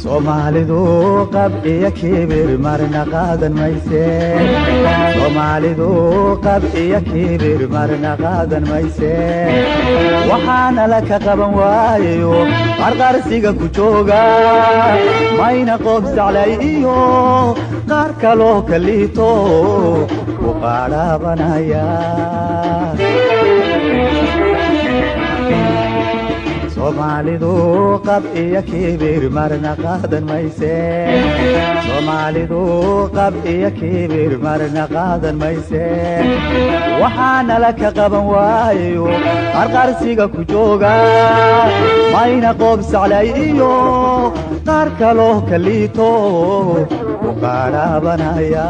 Somalidu qab iyo kibir marna qaadan mayse Somalidu qab iyo kibir marna qaadan mayse waxaana la ka qaban waayo qarqarsiga ku jooga mayna qof saclay iyo qaar kaloo kaliito ku qaadhabanaya Somalidu qab iyo kibir marna qaadan mayse Somalidu qab iyo kibir marna qaadan mayse waxaana la ka qaban waayo qarqarsiga ku jooga mayna qof saclay iyo qaar kaloo kaliito ku qaadhabanaya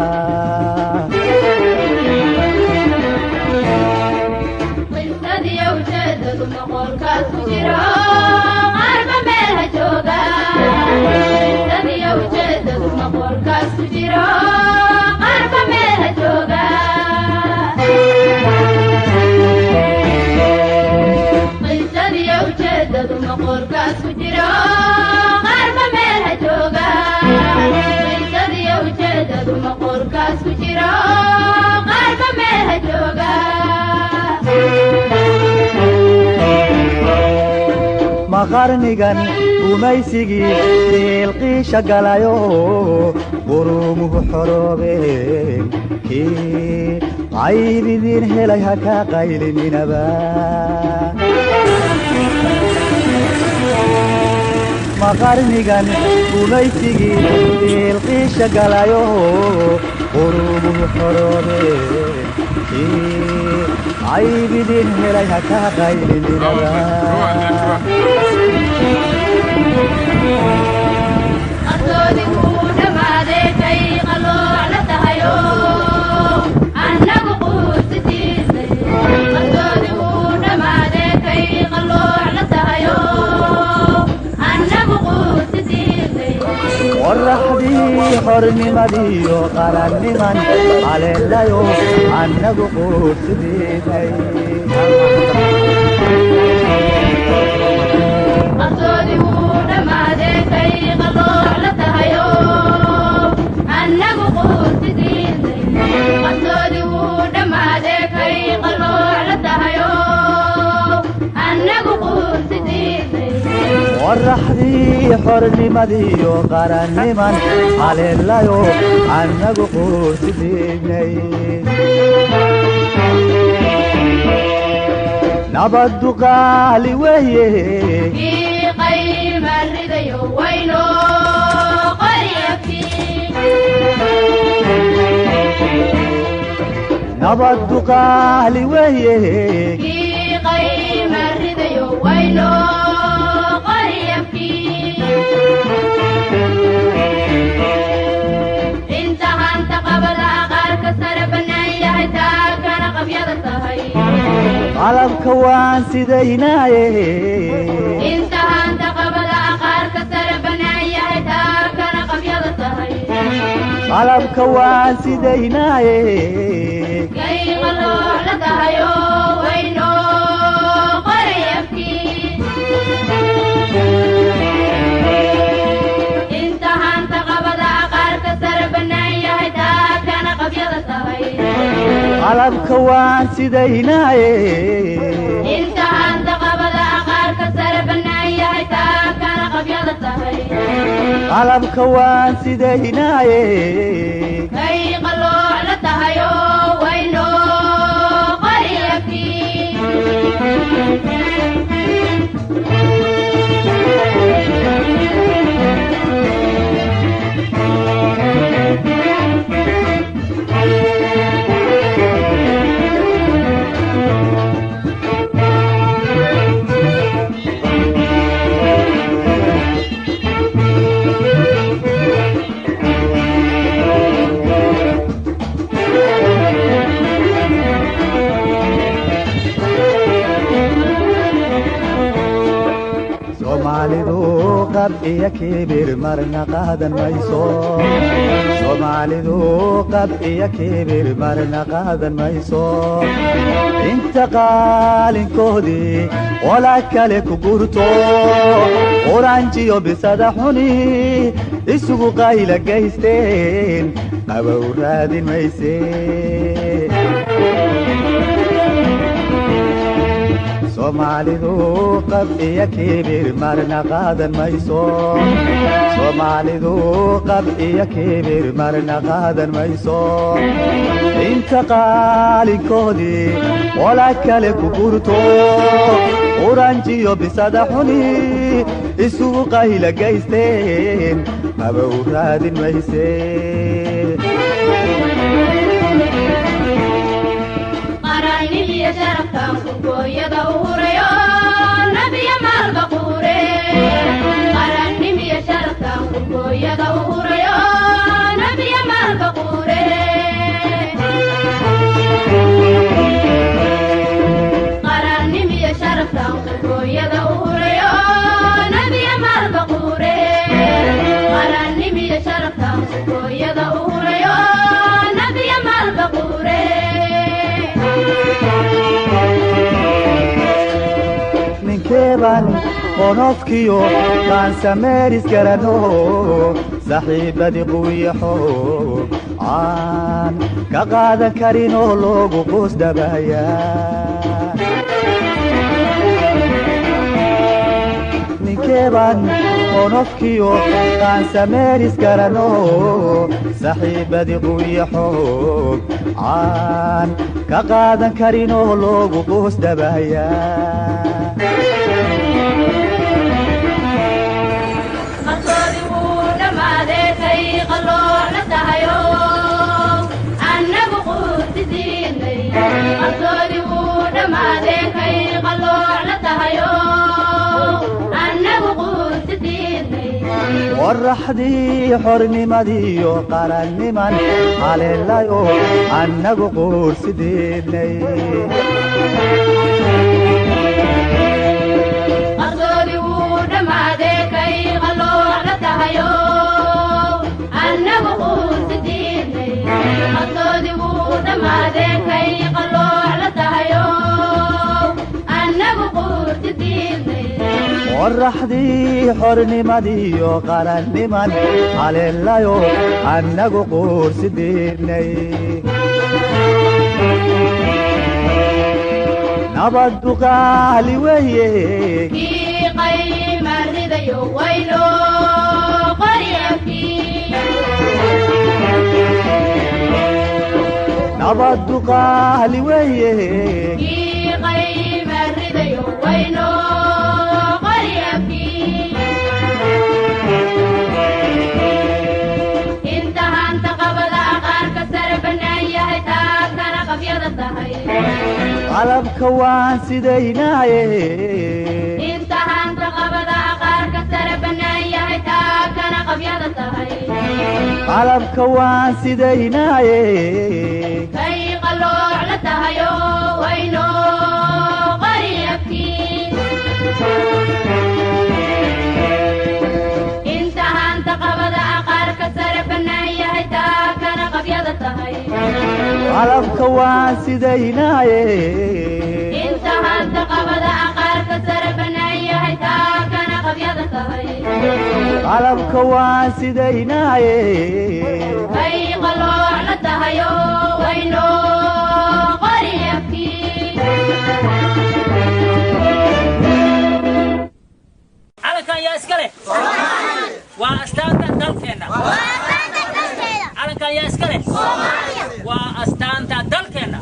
qarnigan gumaysigii ilqiisha galayo qurumuhu xoroobeen kii qaybidiin helay ha ka qaylininaba qarnigan gumaysigii ilqiisha galayo qurumuhu xoroobeen kii qaybidiin helay ha ka qaylininaba qorraxdii xornimadiyo qaranniman haleelayo annagu quursidiinay qorraxdii xornimadiyo qaranniman haleelayo annagu quursidiinay nabaddu qaali weeye nabaddu qaali weeye qalabka waan sidaynaaye qalabka waan sidaynaaye qalabka waan sidaynaaye qalabka waan sidaynaaye soomaalidu qab iyo kibir marna qaadan mayso soomaalidu qab iyo kibir marna qaadan mayso inta qaalinkoodii qola kale ku gurto oranjiyo bisada xuni isugu qayla gaysteen qabow raadin mayse soomaalidu qab iyo kibir marna qaadan mayso soomaalidu qab iyo kibir marna qaadan mayso inta qaalinkoodii qola kale ku gurto oranjiyo bisada xuni isugu qayla gaysteen qabow raadin mayse qaraniya sharafkan kurkooyada u hurayo nabiya maalbaquure qaraniya sharafkan kurkooyada u hurayo nabiya maalbaquure qaraniya sharafkan kurkooyada u hurayo nabiya maalbaquure qaraniya sharafkan kurkooyada u hurayo nabiya maalbaquure ninkeeban qonofkiyo kaansameeris garano saxiibadii quwiyaxo aan ka qaadan karinoo loogu quus dhabaaya ninkeeban qonofkiyo kaansameeris garano saxiibadii quwiyaxo aan ka qaadan karinoo loogu quus dhabaaya qorraxdii xornimadiiyo qaranniman haleelayo annagu quursideednay qorraxdii xornimadiiyo qaranniman haleelayo annagu quursideednay nabaddu qaali weeye nabaddu qaali weeye qalabka waan sidaynaaye intahaanta qabada qaarka sare bannaan yahay taa kana qabyada tahay qalabka waan sidaynaaye kay qalooc la tahayo wayno qariyabkii intahaanta qabada qaarka sare bannaan yahay taa kana qabyada tahay qalabka waan sidaynaaye intahaanta qabada qaarka sare bannaan yahay taa kana qabyada tahay qalabka waan sidaynaaye kay qalooc la tahayo wayno qariyabkii calankan yaa iska leh waa astaanta dalkeenna calankan yaa iska leh waa astaanta dalkeenna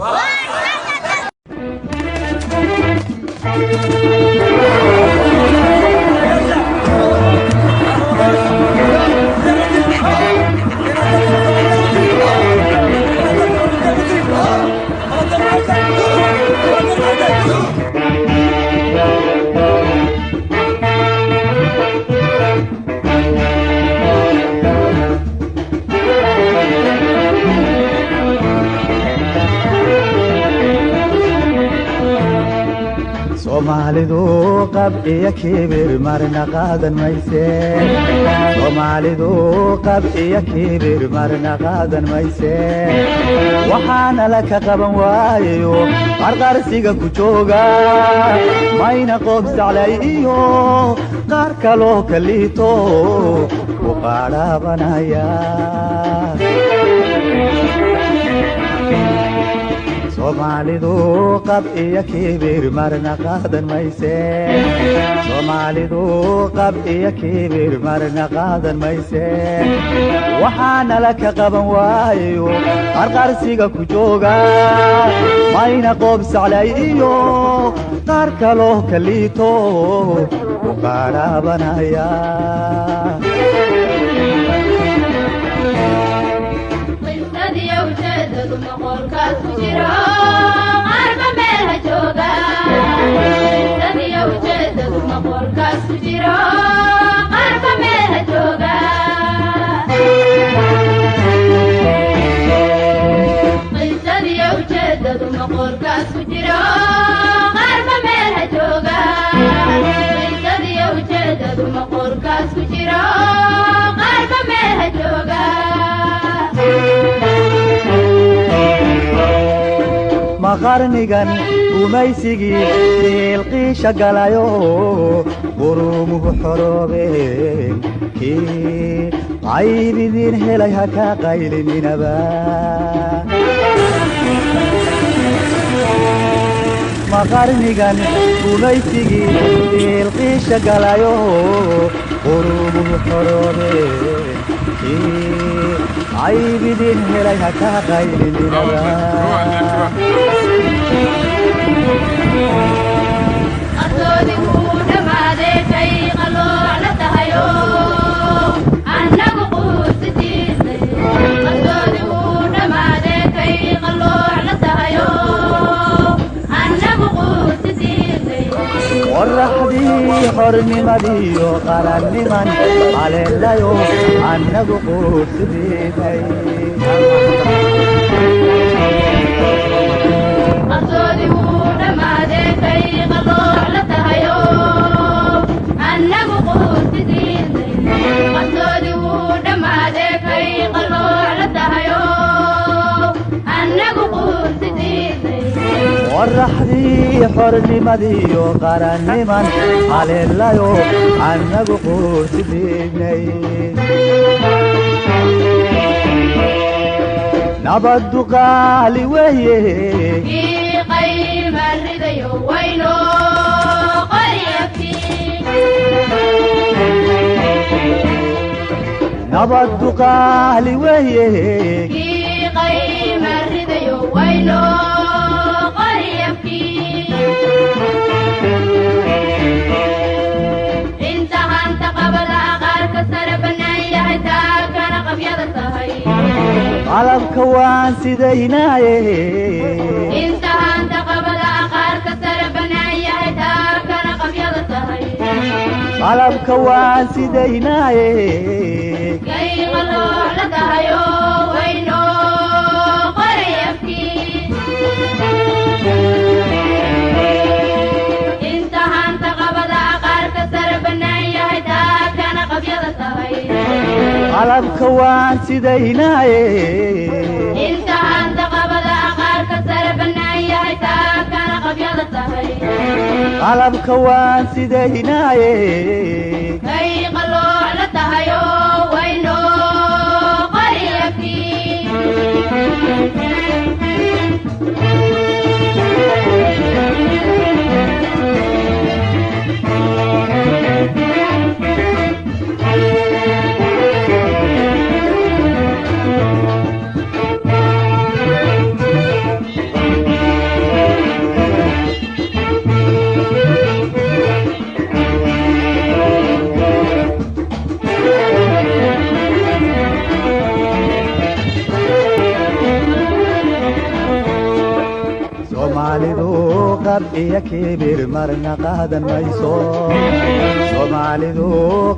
soomaalidu qab iyo kibir marna qaadan mayse soomaalidu qab iyo kibir marna qaadan mayse waxaana la ka qaban waayo qarqarsiga ku jooga mayna qof jeclay iyo qaar kaloo ka liito ku qaadhaabanaya soomaalidu qab iyo kibir marna qaadan mayse soomaalidu qab iyo kibir marna qaadan mayse waxaana la ka qaban waayo qarqarsiga ku jooga mayna qof jeclay iyo qaar kaloo ka liito ku qaadhaabanaya maqarnigan gumaysigii diilqiisha galayo qurumuhu xoroobeen kii qaybidiin helay ha ka qaylininaba maqarnigan gumaysigii diilqiisha galayo qurumuhu xoroobeen kii qaybidiin helay ha ka qaylininaba qorraxdii xornimadiyo qaranniman haleelayo annagu quursidiinay qorraxdii xornimadiyo qaranniman haleelayo annagu quursidiinay nabaddu qaali weeye nabaddu qaali weeye qalabka waan sidaynaaye qalabka waan sidaynaaye qalabka waan sidaynaaye qalabka waan sidaynaaye qab iyo kibir marna qaadan mayso soomaalidu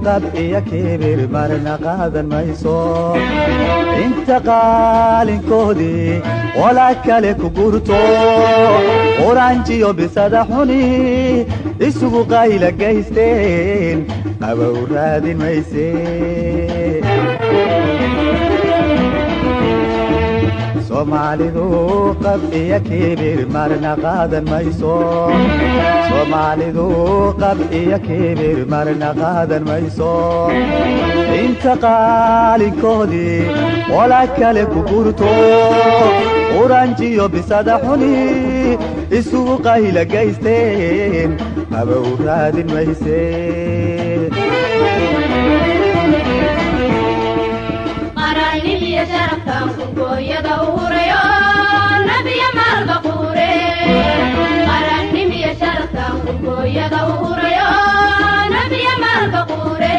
qab iyo kibir marna qaadan mayso inta qaalinkoodii walaa kale ku gurto oranjiyo bisada xuni isugu qayla gaysteen qabow raadin mayse soomaalidu qab iyo kibir marna qaadan mayso soomaalidu qab iyo kibir marna qaadan mayso inta qaalinkoodii walaa kale ku gurto oranjiyo bisada xuni isugu qayla gaysteen qabow raadin mayse qarannimiyo sharafkan kurkooyada u hurayo nabiya maalba quure qarannimiyo sharafkan kurkooyada u hurayo nabiya maalba quure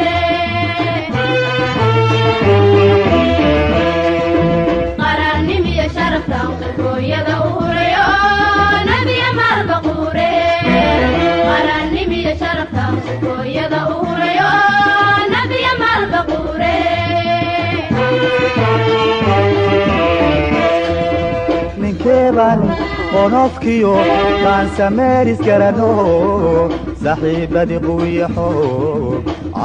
qarannimiyo sharafkan kurkooyada u hurayo nabiya maalba quure qarannimiyo sharafkan kurkooyada u hurayo nabiya maalba quure ninkeeban qonofkiyo qaansameeris garano saxiibadii quwiyaxo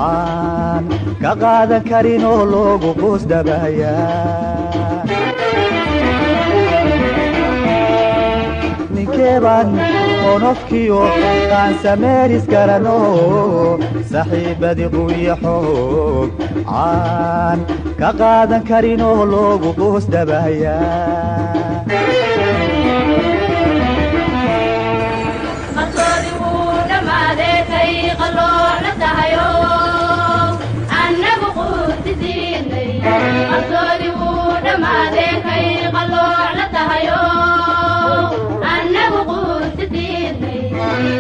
aan ka qaadan karinoo loogu quus dhabaaya ninkeeban qonofkiyo qaansameeris garano saxiibadii quwiyaxo aan ka qaadan karinoo loogu quus dhabaaya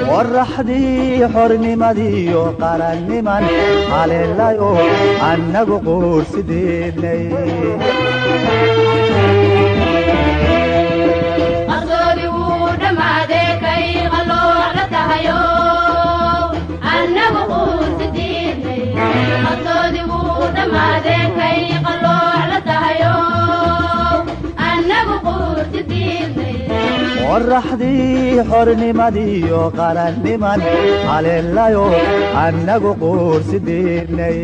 qorraxdii xornimadiiyo qaranniman haleelayo annagu quursideednay qorraxdii xornimadiiyo qaranniman haleelayo annagu quursideednay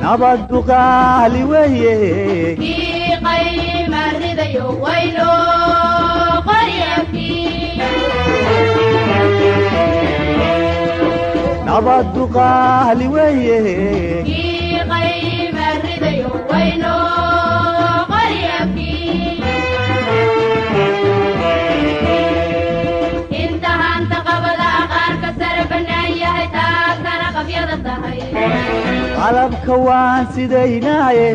nabaddu qaali weeye kii qayma ridayo wayno qaryakii nabaddu qaali weeye kii qayma ridayo wayno qalabka waan sidaynaaye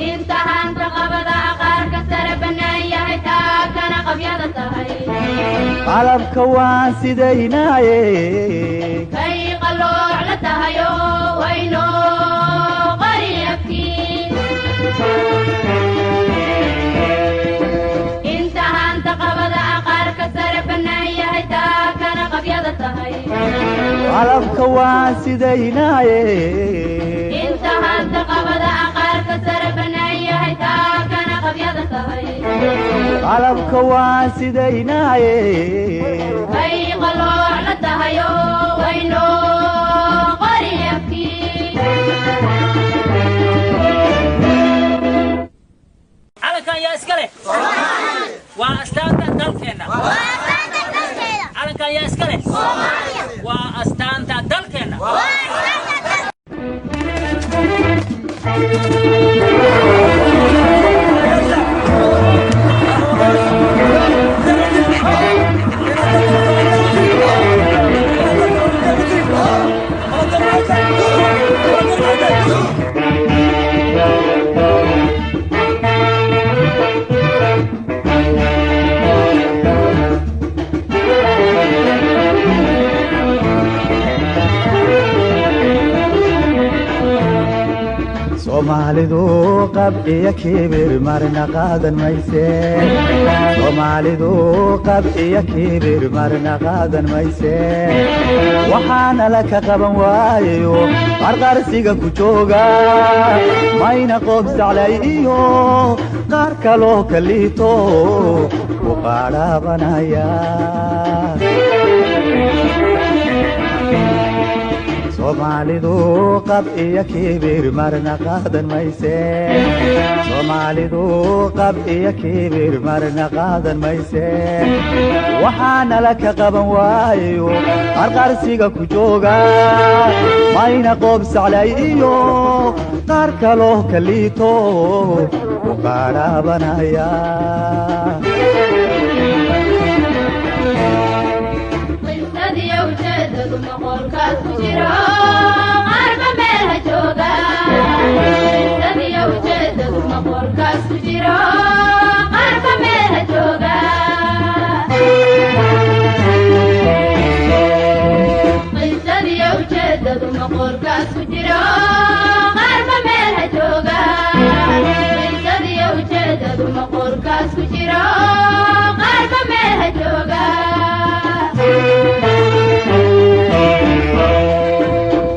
intahaanta qabada qaarka sare bannaan yahay taa kana qabyada tahay qalabka waan sidaynaaye kay qalooc la tahayo wayno qaryakii intahaanta qabada qaarka sare bannaan yahay taa kana qabyada tahay qalabka waan sidaynaaye intahaanta qabada qaarka sare bannaan yahay taa kana qabyada tahay qalabka waan sidaynaaye kay qalooc la tahayo wayno qaryakii calankan yaa iska leh waa astaanta dalkeenna calankan yaa iska leh waa astaanta dalkeenna Soomaalidu qab iyo kibir marna qaadan mayse Soomaalidu qab iyo kibir marna qaadan mayse waxaana la ka qaban waayo qarqarsiga ku jooga mayna qof jeclay iyo qaar kaloo kaliito u qaadhabanaya Soomaalidu qab iyo kibir marna qaadan mayse Soomaalidu qab iyo kibir marna qaadan mayse waxaana la ka qaban waayo qarqarsiga ku jooga mayna qof jeclay iyo qaar kaloo kaliito u qaadhabanaya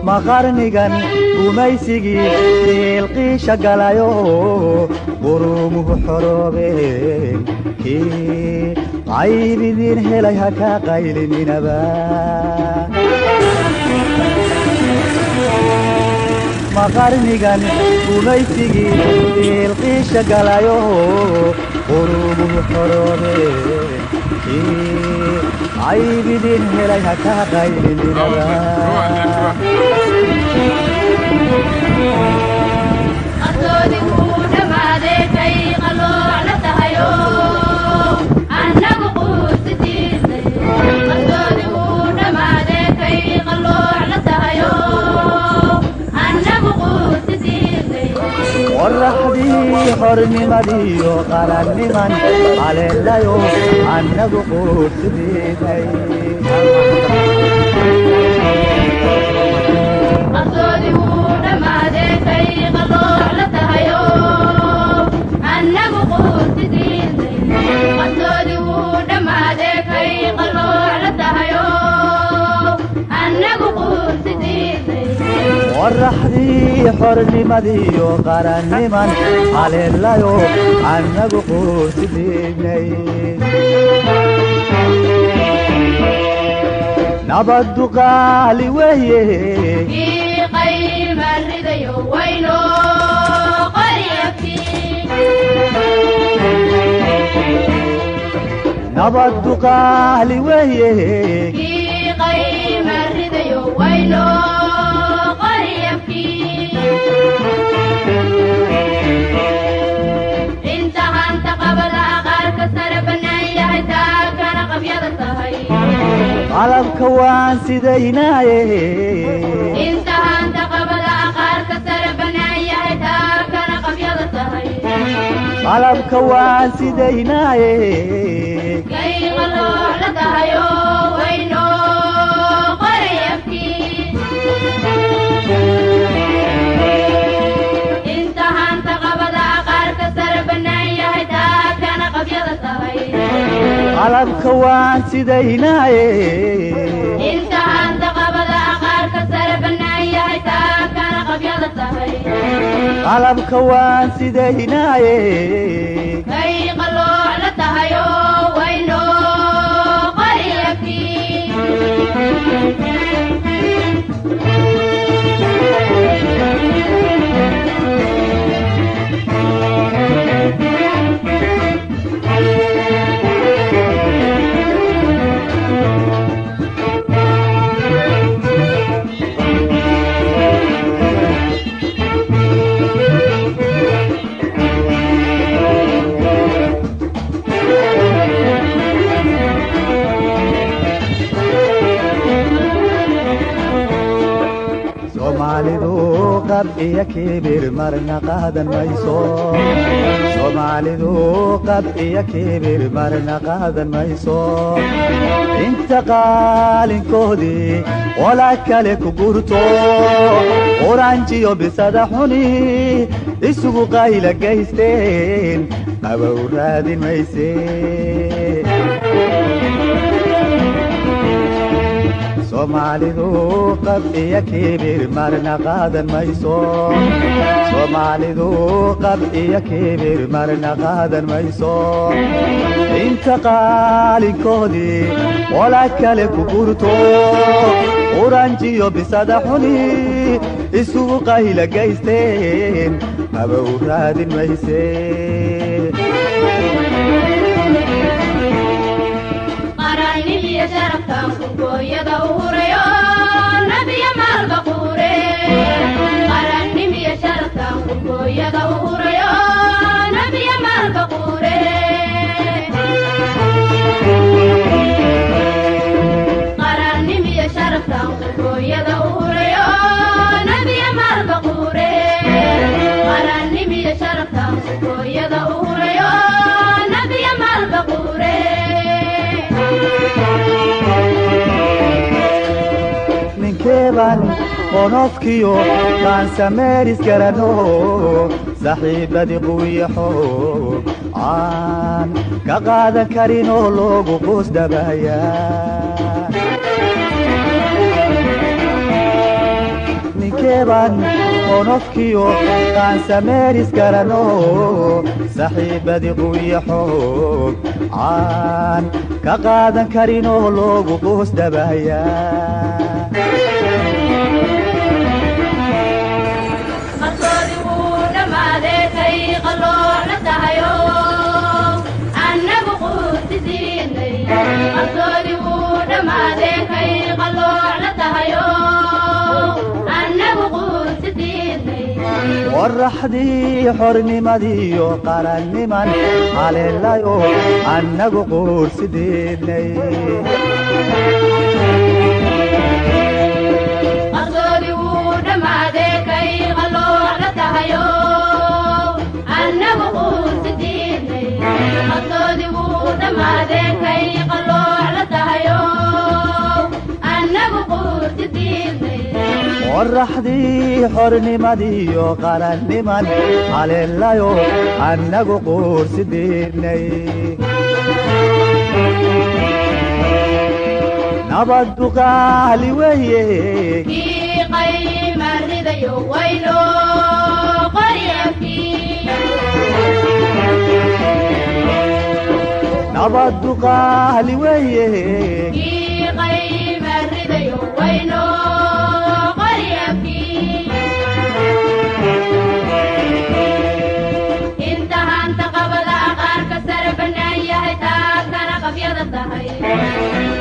maqarnigan gumaysigii qiilqiisha galayo qurumuhu xoroobeen kii qaybidiin helay ha ka qaylininaba maqarnigan gumaysigii qiilqiisha galayo qurumuhu xoroobeen kii qaybidiin helay ha ka qaylininaba qorraxdii xornimadiyo qaranniman haleelayo annagu quursidiinay qorraxdii xornimadiyo qaranniman haleelayo annagu quursidiinay nabaddu qaali weeye nabaddu qaali weeye qalabka waan sidaynaaye qalabka waan sidaynaaye qalabka waan sidaynaaye qalabka waan sidaynaaye qab iyo kibir marna qaadan mayso soomaalidu qab iyo kibir marna qaadan mayso inta qaalinkoodii walaa kale ku gurto oranjiyo bisada xuni isugu qayla gaysteen qabow raadin mayse soomaalidu qab iyo kibir marna qaadan mayso soomaalidu qab iyo kibir marna qaadan mayso inta qaalinkoodii walaa kale ku gurto oranjiyo bisada xuni isugu qayla gaysteen qabow raadin mayse qaranimiya sharaftaan kurkooyada u hurayo nabiya maalbaquure qaranimiya sharaftaan kurkooyada u hurayo nabiya maalbaquure qaranimiya sharaftaan kurkooyada u hurayo nabiya maalbaquure qaranimiya sharaftaan kurkooyada u hurayo nabiya maalbaquure ninkeeban qonofkiyo qaansameeris garano saxiibadii quwiyaxo aan ka qaadan karinoo loogu qoosdhabaya ninkeeban qonofkiyo qaansameeris garano saxiibadii quwiyaxo aan ka qaadan karinoo loogu qoosdhabaya qorraxdii xornimadiyo qaranniman haleelayo annagu quursideednay qarsoodi wuu dhammaadee kay qalooc la tahayo annagu quursideednay qarsoodi wuu dhammaadee kay qalooc la tahayo annagu quursideednay qorraxdii xornimadiyo qaranniman haleelayo annagu quursideednay nabaddu qaali weeye kii qayma ridayo wayno qaryakii nabaddu qaali weeye kii qayma ridayo wayno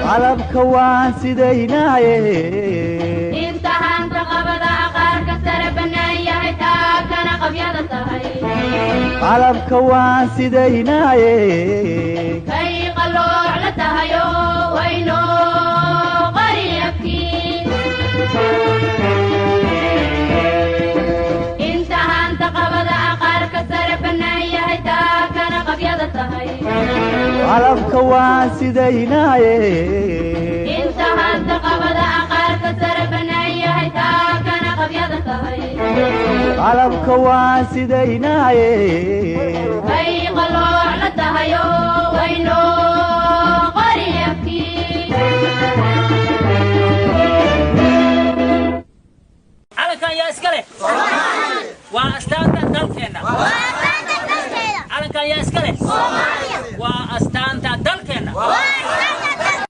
qalabka waan sidaynaaye intahaanta qabada qaarka sare bannaan yahay taakana qabyada tahay qalabka waan sidaynaaye kay qalooc la tahayo wayno qaryakii intahaanta qabada qaarka sare bannaan yahay taakana qabyada tahay qalabka waan sidaynaaye intahaanta qabada qaarka sare bannaan yahay taakana qabyada tahay qalabka waan sidaynaaye kay qalooc la tahayo wayno